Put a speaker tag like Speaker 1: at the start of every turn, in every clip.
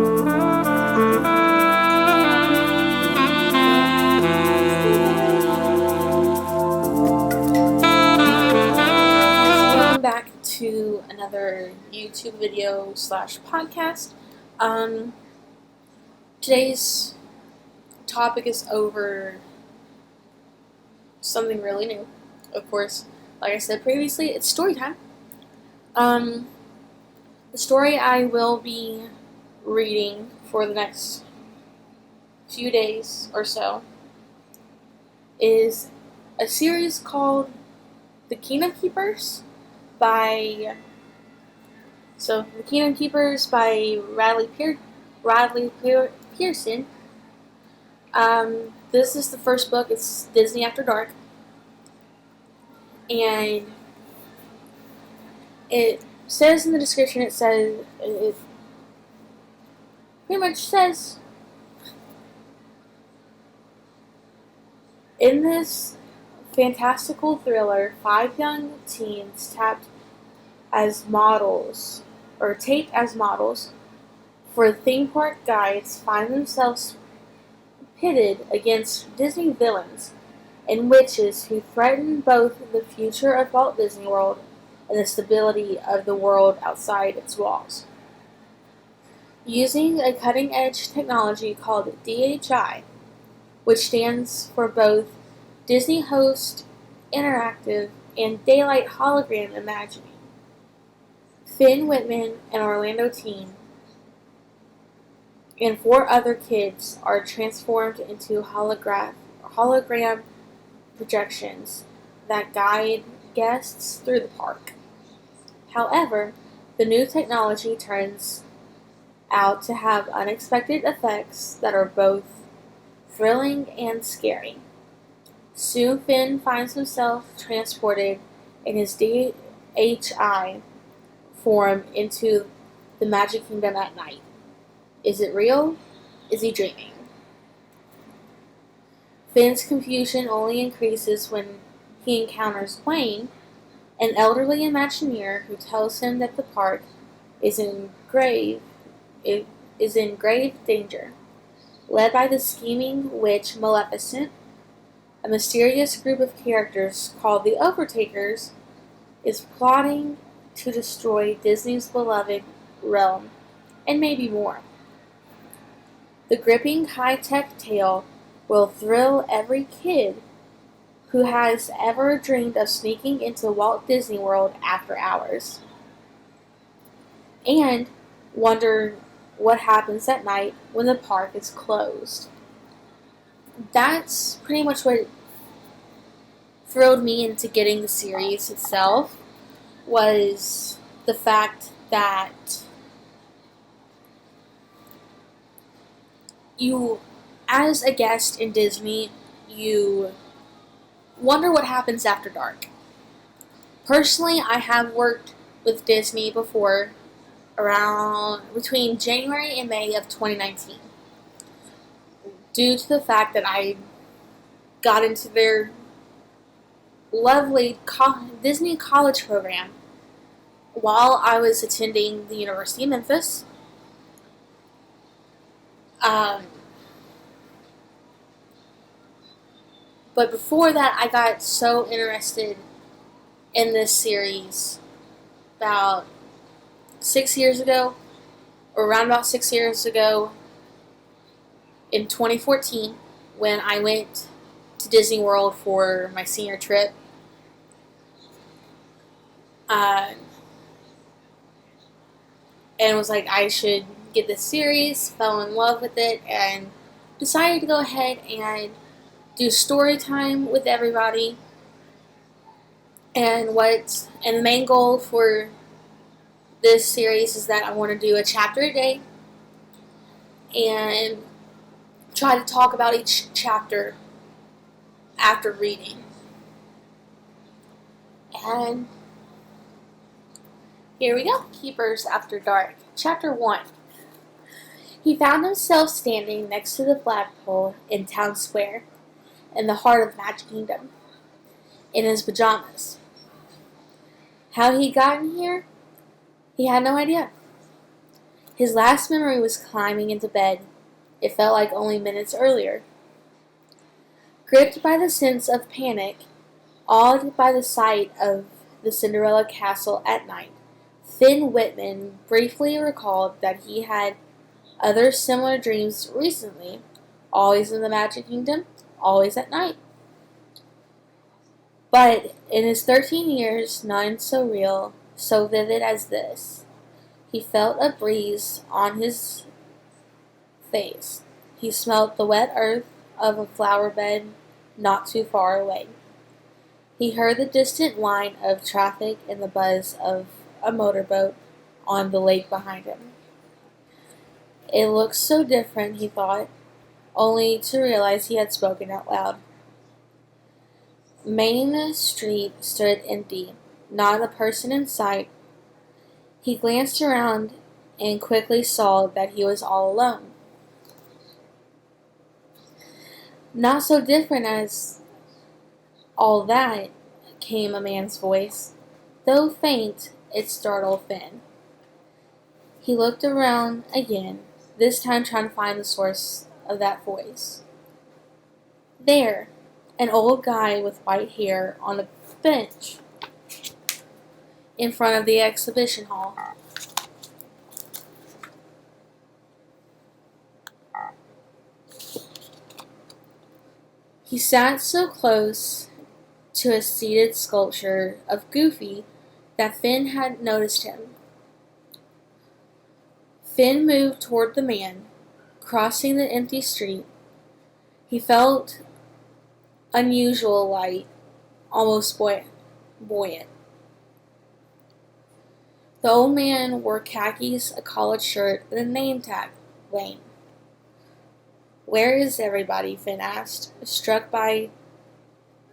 Speaker 1: Welcome back to another YouTube video / podcast. Today's topic is over something really new. Of course, like I said previously, it's story time. The story I will be reading for the next few days or so is a series called The Kingdom Keepers by Ripley Pearson. This is the first book. It's Disney After Dark, and it says in the description. It pretty much says, in this fantastical thriller, 5 young teens taped as models for theme park guides find themselves pitted against Disney villains and witches who threaten both the future of Walt Disney World and the stability of the world outside its walls. Using a cutting-edge technology called DHI, which stands for both Disney Host Interactive and Daylight Hologram Imagining, Finn Whitman, an Orlando teen, and 4 other kids are transformed into hologram projections that guide guests through the park. However, the new technology turns out to have unexpected effects that are both thrilling and scary. Soon Finn finds himself transported in his DHI form into the Magic Kingdom at night. Is it real? Is he dreaming? Finn's confusion only increases when he encounters Wayne, an elderly Imagineer who tells him that the park is in grave danger. Led by the scheming witch Maleficent, a mysterious group of characters called the Overtakers is plotting to destroy Disney's beloved realm, and maybe more. The gripping high-tech tale will thrill every kid who has ever dreamed of sneaking into Walt Disney World after hours, and wonder what happens at night when the park is closed. That's pretty much what thrilled me into getting the series itself, was the fact that you, as a guest in Disney, you wonder what happens after dark. Personally, I have worked with Disney before, around between January and May of 2019. Due to the fact that I got into their lovely Disney college program while I was attending the University of Memphis. But before that, I got so interested in this series about 6 years ago, or around about 6 years ago, in 2014, when I went to Disney World for my senior trip. And was like, I should get this series, fell in love with it, and decided to go ahead and do story time with everybody. And the main goal for this series is that I want to do a chapter a day and try to talk about each chapter after reading. And here we go. Keepers After Dark. Chapter 1. He found himself standing next to the flagpole in Town Square, in the heart of Magic Kingdom, in his pajamas. How he got in here? He had no idea. His last memory was climbing into bed. It felt like only minutes earlier. Gripped by the sense of panic, awed by the sight of the Cinderella castle at night, Finn Whitman briefly recalled that he had other similar dreams recently, always in the Magic Kingdom, always at night. But in his 13 years, none so real, so vivid as this. He felt a breeze on his face. He smelt the wet earth of a flower bed not too far away. He heard the distant whine of traffic and the buzz of a motorboat on the lake behind him. It looked so different, he thought, only to realize he had spoken out loud. Main Street stood empty, not a person in sight. He glanced around and quickly saw that he was all alone. Not so different as all that, came a man's voice. Though faint, it startled Finn. He looked around again, this time trying to find the source of that voice. There, an old guy with white hair on a bench in front of the exhibition hall. He sat so close to a seated sculpture of Goofy that Finn had noticed him. Finn moved toward the man, crossing the empty street. He felt unusual light, almost buoyant. The old man wore khakis, a collared shirt, and a name tag, Wayne. Where is everybody? Finn asked, struck by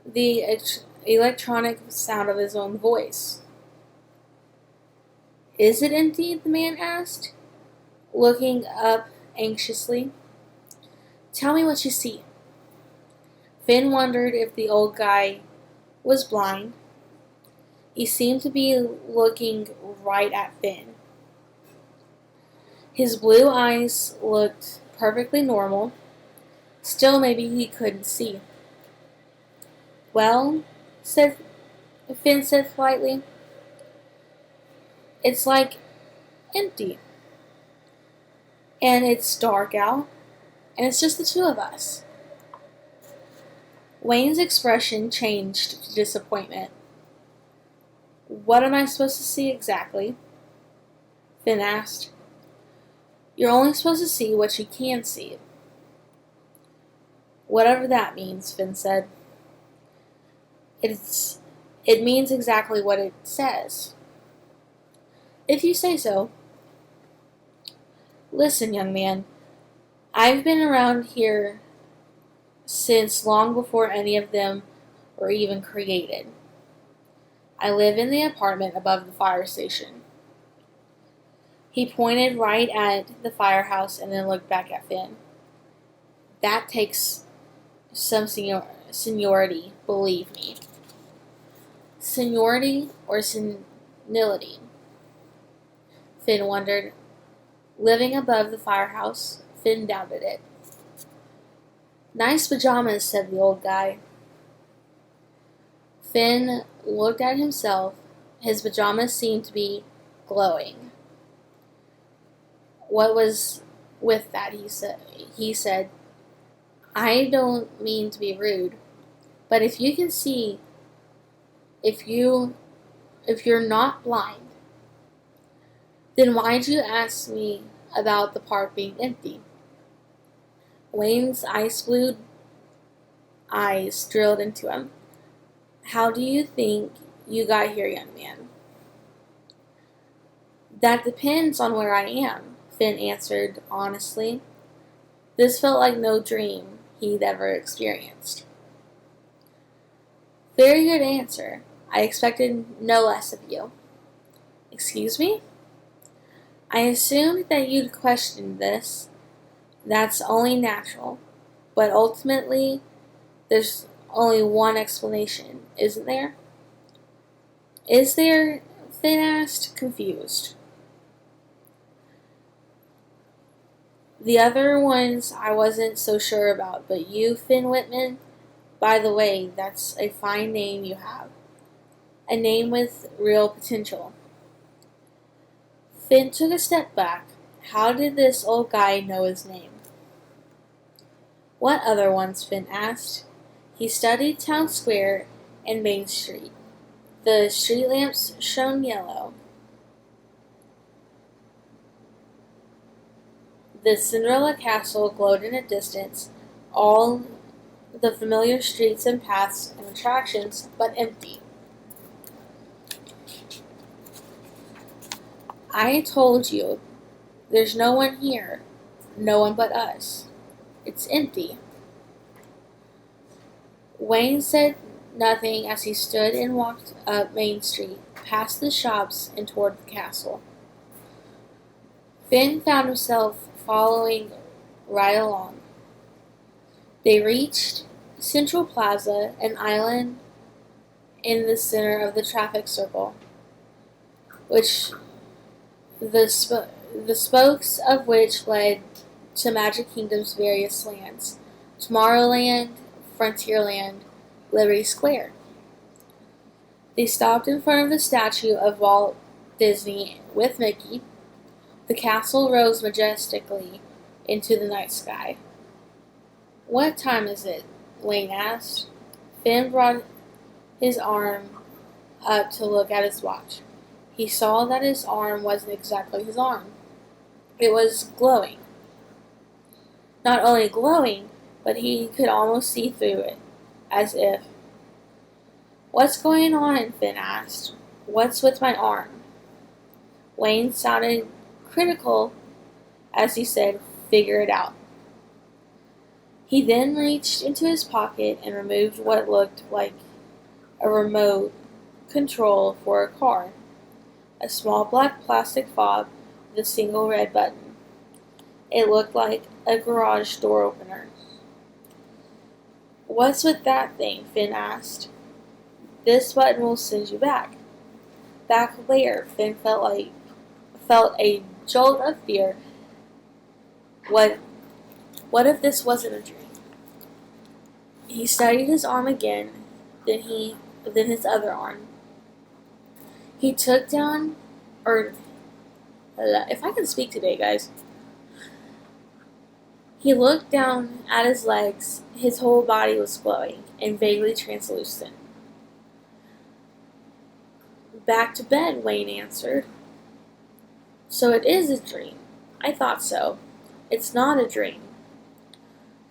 Speaker 1: the electronic sound of his own voice. Is it empty? The man asked, looking up anxiously. Tell me what you see. Finn wondered if the old guy was blind. He seemed to be looking right at Finn. His blue eyes looked perfectly normal. Still, maybe he couldn't see. Well, Finn said politely, it's like empty. And it's dark out, and it's just the two of us. Wayne's expression changed to disappointment. What am I supposed to see exactly? Finn asked. You're only supposed to see what you can see. Whatever that means, Finn said. It means exactly what it says. If you say so. Listen, young man, I've been around here since long before any of them were even created. I live in the apartment above the fire station. He pointed right at the firehouse and then looked back at Finn. That takes some seniority, believe me. Seniority or senility? Finn wondered. Living above the firehouse, Finn doubted it. Nice pajamas, said the old guy. Finn looked at himself. His pajamas seemed to be glowing. What was with that, he said, I don't mean to be rude, but if you can see, if you're not blind, then why'd you ask me about the park being empty? Wayne's ice blue eyes drilled into him. How do you think you got here, young man? That depends on where I am, Finn answered honestly. This felt like no dream he'd ever experienced. Very good answer. I expected no less of you. Excuse me? I assumed that you'd question this. That's only natural. But ultimately, there's only one explanation, isn't there? Is there? Finn asked, confused. The other ones I wasn't so sure about, but you, Finn Whitman, by the way, that's a fine name you have. A name with real potential. Finn took a step back. How did this old guy know his name? What other ones? Finn asked. He studied Town Square and Main Street. The street lamps shone yellow. The Cinderella Castle glowed in the distance, all the familiar streets and paths and attractions, but empty. I told you, there's no one here, no one but us. It's empty. Wayne said nothing as he stood and walked up Main Street, past the shops and toward the castle. Finn found himself following right along. They reached Central Plaza, an island in the center of the traffic circle, which the spokes of which led to Magic Kingdom's various lands: Tomorrowland, Frontierland, Liberty Square. They stopped in front of the statue of Walt Disney with Mickey. The castle rose majestically into the night sky. What time is it? Wayne asked. Finn brought his arm up to look at his watch. He saw that his arm wasn't exactly his arm. It was glowing. Not only glowing, but he could almost see through it, as if. What's going on? Finn asked. What's with my arm? Wayne sounded critical as he said, figure it out. He then reached into his pocket and removed what looked like a remote control for a car, a small black plastic fob with a single red button. It looked like a garage door opener. What's with that thing? Finn asked. This button will send you back. Back where? Finn felt a jolt of fear. What if this wasn't a dream? He studied his arm again, then his other arm. He took down, if I can speak today, guys. He looked down at his legs. His whole body was glowing and vaguely translucent. Back to bed, Wayne answered. So it is a dream. I thought so. It's not a dream.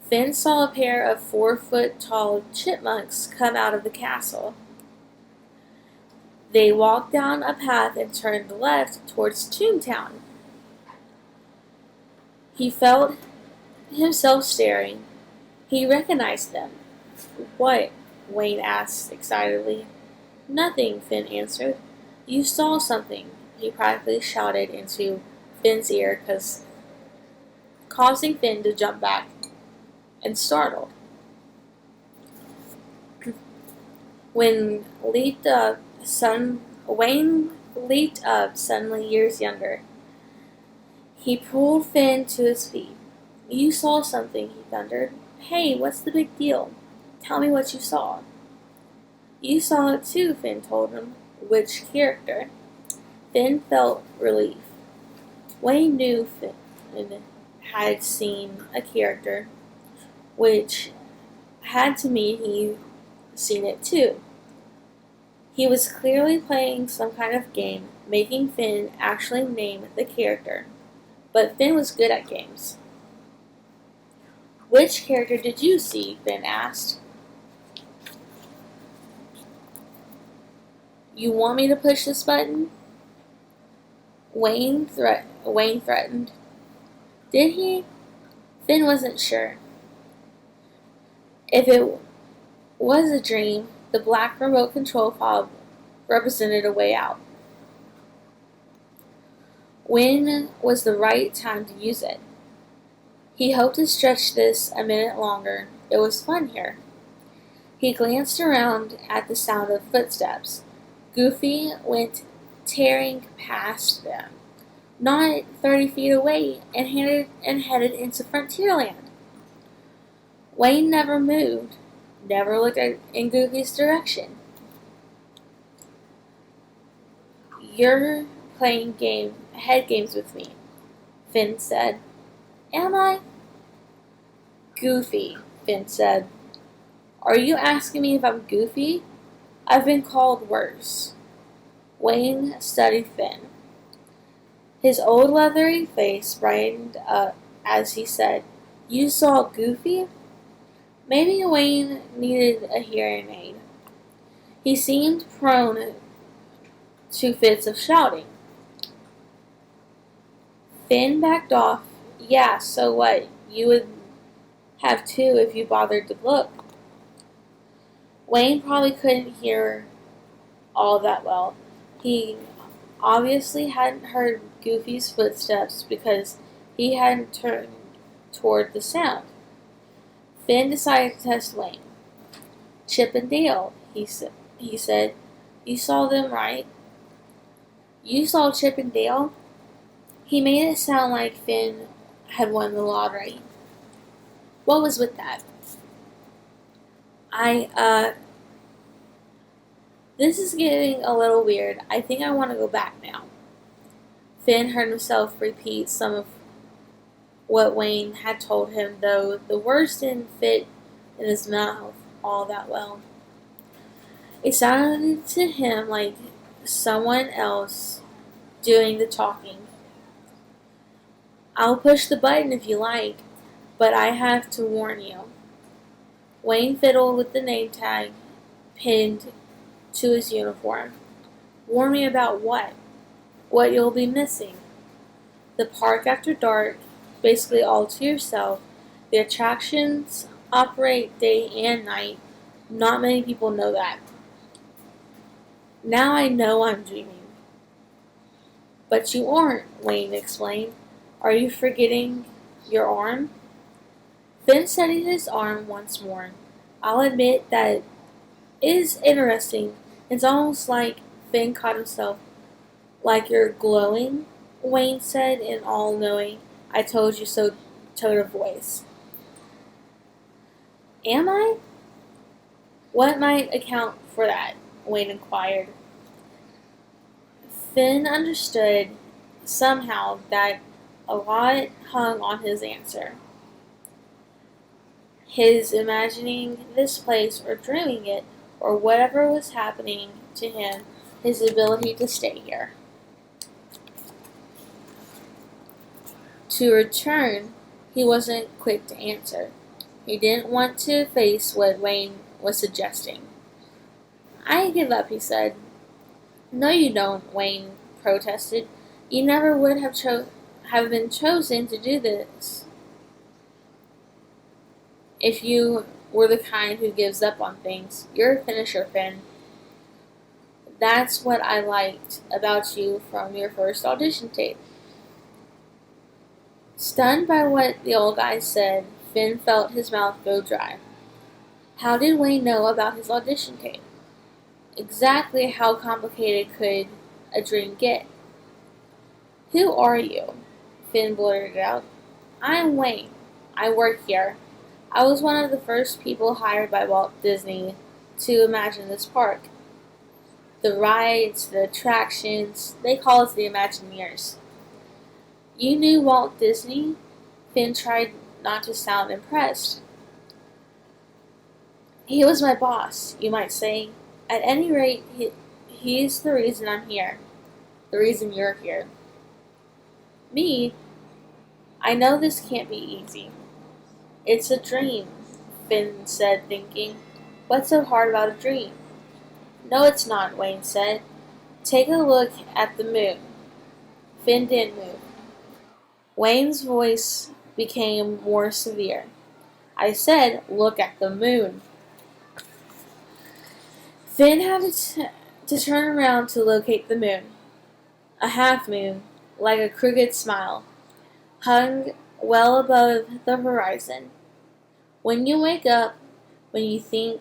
Speaker 1: Finn saw a pair of 4-foot-tall chipmunks come out of the castle. They walked down a path and turned left towards Toontown. He felt himself staring. He recognized them. What? Wayne asked excitedly. Nothing, Finn answered. You saw something, he practically shouted into Finn's ear, causing Finn to jump back and startled. Wayne leaped up, suddenly years younger. He pulled Finn to his feet. You saw something, he thundered. Hey, what's the big deal? Tell me what you saw. You saw it too, Finn told him. Which character? Finn felt relief. Wayne knew Finn had seen a character, which had to mean he'd seen it too. He was clearly playing some kind of game, making Finn actually name the character. But Finn was good at games. Which character did you see? Finn asked. You want me to push this button? Wayne threatened. Did he? Finn wasn't sure. If it was a dream, the black remote control fob represented a way out. When was the right time to use it? He hoped to stretch this a minute longer. It was fun here. He glanced around at the sound of footsteps. Goofy went tearing past them, not 30 feet away, and headed into Frontierland. Wayne never moved, never looked in Goofy's direction. You're playing head games with me, Finn said. Am I? Goofy, Finn said. Are you asking me if I'm goofy? I've been called worse. Wayne studied Finn. His old leathery face brightened up as he said, You saw Goofy? Maybe Wayne needed a hearing aid. He seemed prone to fits of shouting. Finn backed off. Yeah, so what? You would have too if you bothered to look. Wayne probably couldn't hear all that well. He obviously hadn't heard Goofy's footsteps because he hadn't turned toward the sound. Finn decided to test Wayne. Chip and Dale, he said. You saw them, right? You saw Chip and Dale? He made it sound like Finn had won the lottery. What was with that? This is getting a little weird. I think I want to go back now. Finn heard himself repeat some of what Wayne had told him, though the words didn't fit in his mouth all that well. It sounded to him like someone else doing the talking. I'll push the button if you like, but I have to warn you. Wayne fiddled with the name tag pinned to his uniform. Warn me about what? What you'll be missing. The park after dark, basically all to yourself. The attractions operate day and night. Not many people know that. Now I know I'm dreaming. But you aren't, Wayne explained. Are you forgetting your arm? Finn studied his arm once more. I'll admit that is interesting. It's almost like Finn caught himself. Like you're glowing, Wayne said in all-knowing, I told you so tone of voice. Am I? What might account for that? Wayne inquired. Finn understood somehow that a lot hung on his answer. His imagining this place or dreaming it or whatever was happening to him, his ability to stay here. To return, he wasn't quick to answer. He didn't want to face what Wayne was suggesting. I give up, he said. No, you don't, Wayne protested. You never would have been chosen to do this if you were the kind who gives up on things. You're a finisher, Finn. That's what I liked about you from your first audition tape. Stunned by what the old guy said, Finn felt his mouth go dry. How did Wayne know about his audition tape? Exactly how complicated could a dream get? Who are you? Finn blurted out. I'm Wayne. I work here. I was one of the first people hired by Walt Disney to imagine this park. The rides, the attractions, they call us the Imagineers. You knew Walt Disney? Finn tried not to sound impressed. He was my boss, you might say. At any rate, he's the reason I'm here. The reason you're here. Me? I know this can't be easy. It's a dream, Finn said, thinking. What's so hard about a dream? No, it's not, Wayne said. Take a look at the moon. Finn didn't move. Wayne's voice became more severe. I said, look at the moon. Finn had to turn around to locate the moon. A half moon, like a crooked smile, hung well above the horizon. When you wake up, when you think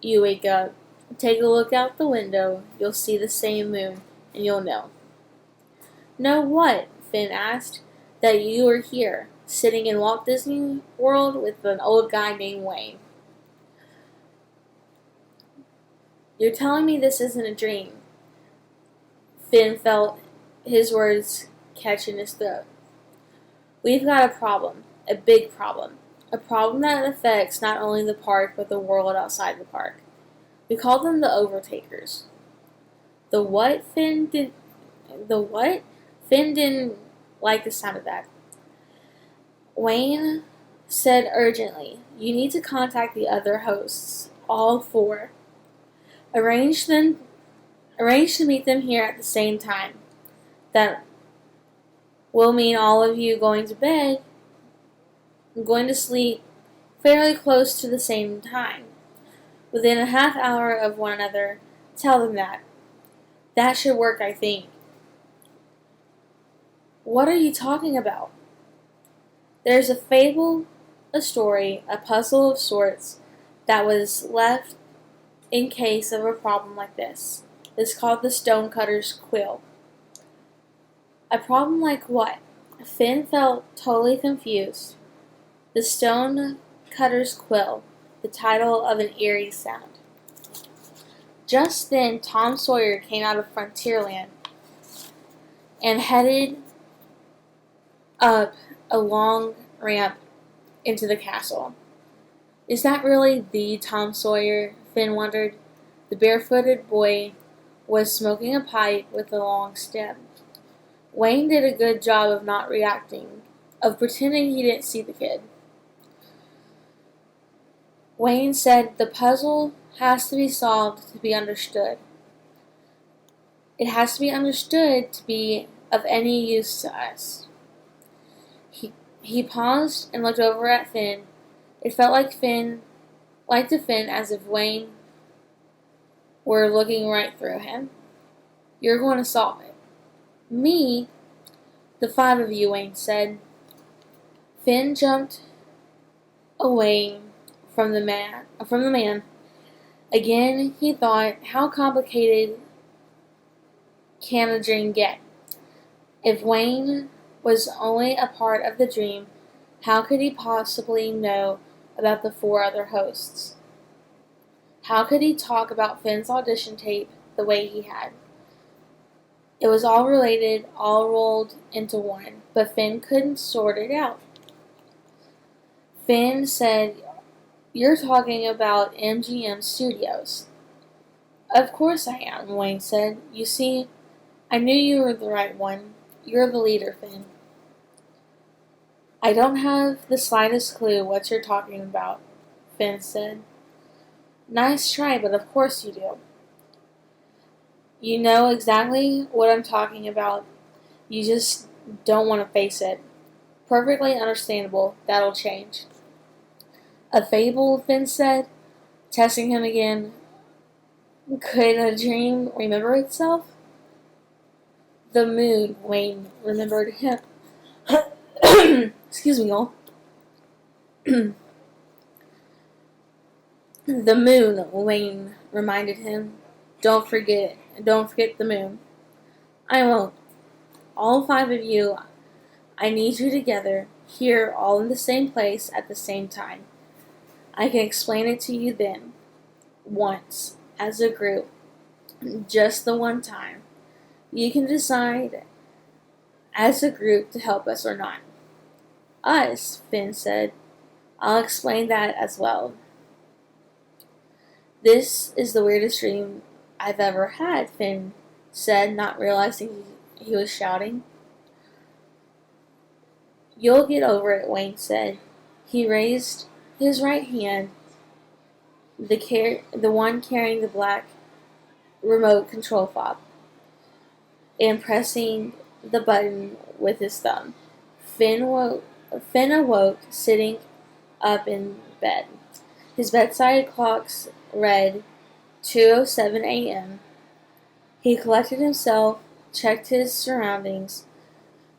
Speaker 1: you wake up, take a look out the window, you'll see the same moon, and you'll know. "Know what?" Finn asked. "That you are here, sitting in Walt Disney World with an old guy named Wayne." "You're telling me this isn't a dream?" Finn felt his words catch in his throat. "We've got a problem. A big problem. A problem that affects not only the park but the world outside the park. We call them the Overtakers." The what? The what? Finn didn't like the sound of that. Wayne said urgently, "You need to contact the other hosts, all four. Arrange to meet them here at the same time. That will mean all of you going to sleep fairly close to the same time, within a half hour of one another. Tell them that. That should work, I think." "What are you talking about?" "There's a fable, a story, a puzzle of sorts that was left in case of a problem like this. It's called the Stonecutter's Quill." "A problem like what?" Finn felt totally confused. The Stonecutter's Quill, the title of an eerie sound. Just then Tom Sawyer came out of Frontierland and headed up a long ramp into the castle. Is that really the Tom Sawyer? Finn wondered. The barefooted boy was smoking a pipe with a long stem. Wayne did a good job of not reacting, of pretending he didn't see the kid. Wayne said, "The puzzle has to be solved to be understood. It has to be understood to be of any use to us." He paused and looked over at Finn. It felt like to Finn as if Wayne were looking right through him. "You're going to solve it." "Me?" "The five of you," Wayne said. Finn jumped away from the man. Again, he thought, how complicated can a dream get? If Wayne was only a part of the dream, how could he possibly know about the four other hosts? How could he talk about Finn's audition tape the way he had? It was all related, all rolled into one, but Finn couldn't sort it out. Finn said, "You're talking about MGM Studios." "Of course I am," Wayne said. "You see, I knew you were the right one. You're the leader, Finn." "I don't have the slightest clue what you're talking about," Finn said. "Nice try, but of course you do. You know exactly what I'm talking about. You just don't want to face it. Perfectly understandable. That'll change." "A fable," Finn said, testing him again. "Could a dream remember itself?" "The moon," Wayne remembered him. Excuse me, y'all. "The moon," Wayne reminded him. Don't forget the moon." "I won't. All five of you, I need you together, here, all in the same place, at the same time. I can explain it to you then. Once, as a group. Just the one time. You can decide as a group to help us or not." "Us," Finn said. "I'll explain that as well." "This is the weirdest dream I've ever had," Finn said, not realizing he was shouting. "You'll get over it," Wayne said. He raised his right hand, the one carrying the black remote control fob, and pressing the button with his thumb. Finn awoke, sitting up in bed. His bedside clocks read 2:07 a.m. He collected himself, checked his surroundings.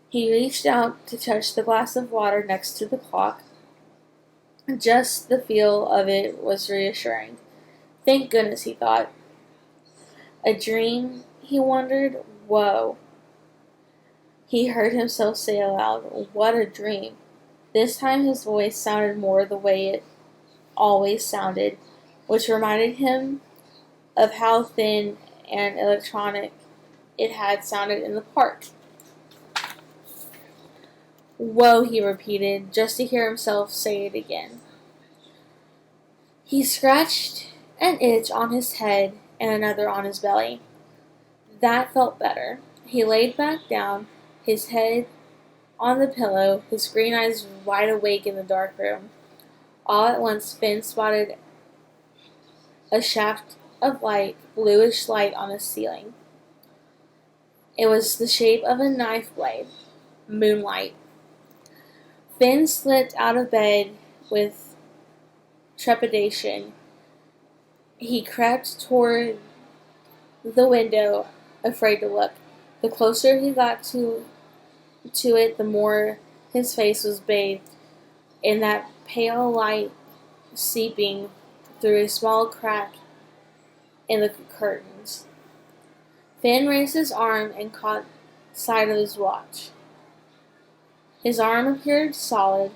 Speaker 1: He reached out to touch the glass of water next to the clock. Just the feel of it was reassuring. Thank goodness, he thought. A dream, he wondered. Whoa. He heard himself say aloud, "What a dream." This time his voice sounded more the way it always sounded, which reminded him of how thin and electronic it had sounded in the park. "Whoa," he repeated, just to hear himself say it again. He scratched an itch on his head and another on his belly. That felt better. He laid back down, his head on the pillow, his green eyes wide awake in the dark room. All at once Finn spotted a shaft of light, bluish light on the ceiling. It was the shape of a knife blade. Moonlight. Finn slipped out of bed with trepidation. He crept toward the window, afraid to look. The closer he got to it, the more his face was bathed in that pale light seeping through a small crack in the curtains. Finn raised his arm and caught sight of his watch. His arm appeared solid.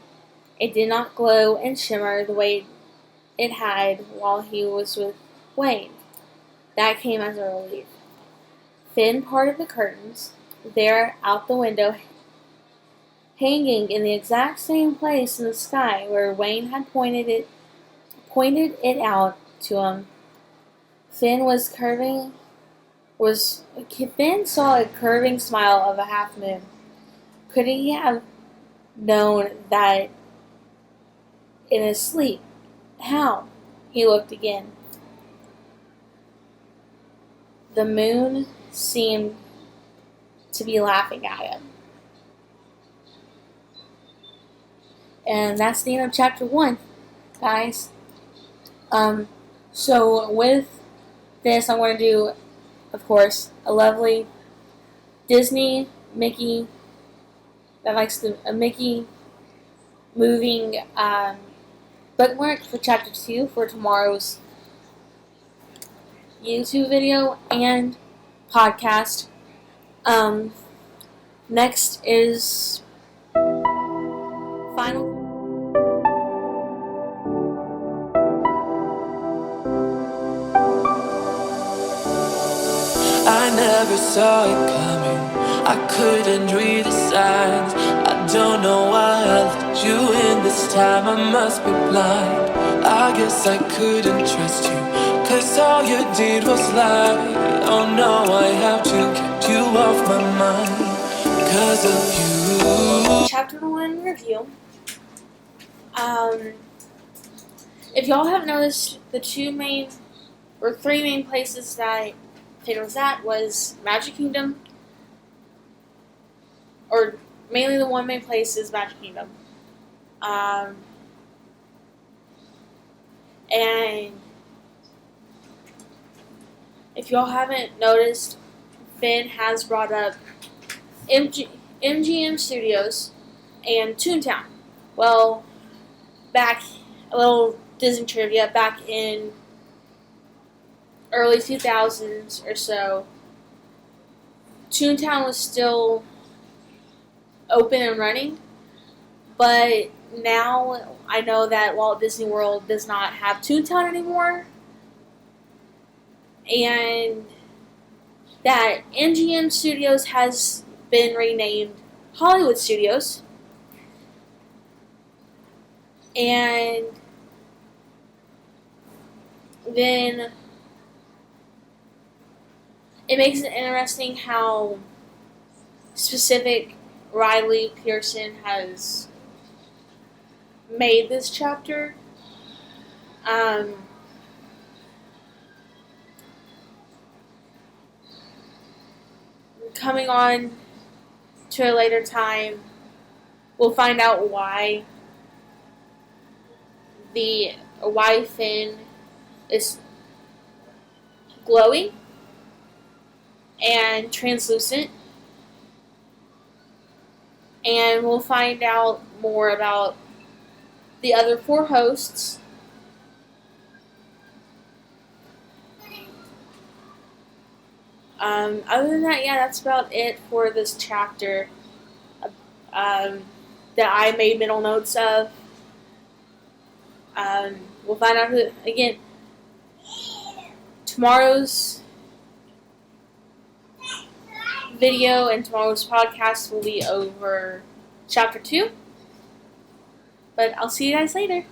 Speaker 1: It did not glow and shimmer the way it had while he was with Wayne. That came as a relief. Finn parted the curtains. There, out the window, hanging in the exact same place in the sky where Wayne had pointed it out to him, Finn saw a curving smile of a half moon. Could he have known that in his sleep? How? He looked again. The moon seemed to be laughing at him. And that's the end of chapter 1, guys. So with this, I'm going to do, of course, a lovely Disney Mickey that likes a Mickey moving bookmark for chapter 2 for tomorrow's YouTube video and podcast. Next is final.
Speaker 2: I never saw it coming. I couldn't read the signs. I don't know why I let you in this time. I must be blind. I guess I couldn't trust you, 'cause all you did was lie. Oh no, I have to get you off my mind 'cause of you.
Speaker 1: Chapter 1 review. If y'all haven't noticed, the 3 main places that Finn was at was Magic Kingdom, or mainly the one main place is Magic Kingdom. And if y'all haven't noticed, Finn has brought up MGM Studios and Toontown. Well, back, a little Disney trivia, back in early 2000s or so, Toontown was still open and running, but now I know that Walt Disney World does not have Toontown anymore, and that MGM Studios has been renamed Hollywood Studios, and then it makes it interesting how specific Ripley Pearson has made this chapter. Coming on to a later time, we'll find out why Finn is glowing and translucent, and we'll find out more about the other 4 hosts. Other than that, yeah, that's about it for this chapter. that I made mental notes of. We'll find out who, again, tomorrow's video and tomorrow's podcast will be over chapter 2. But I'll see you guys later.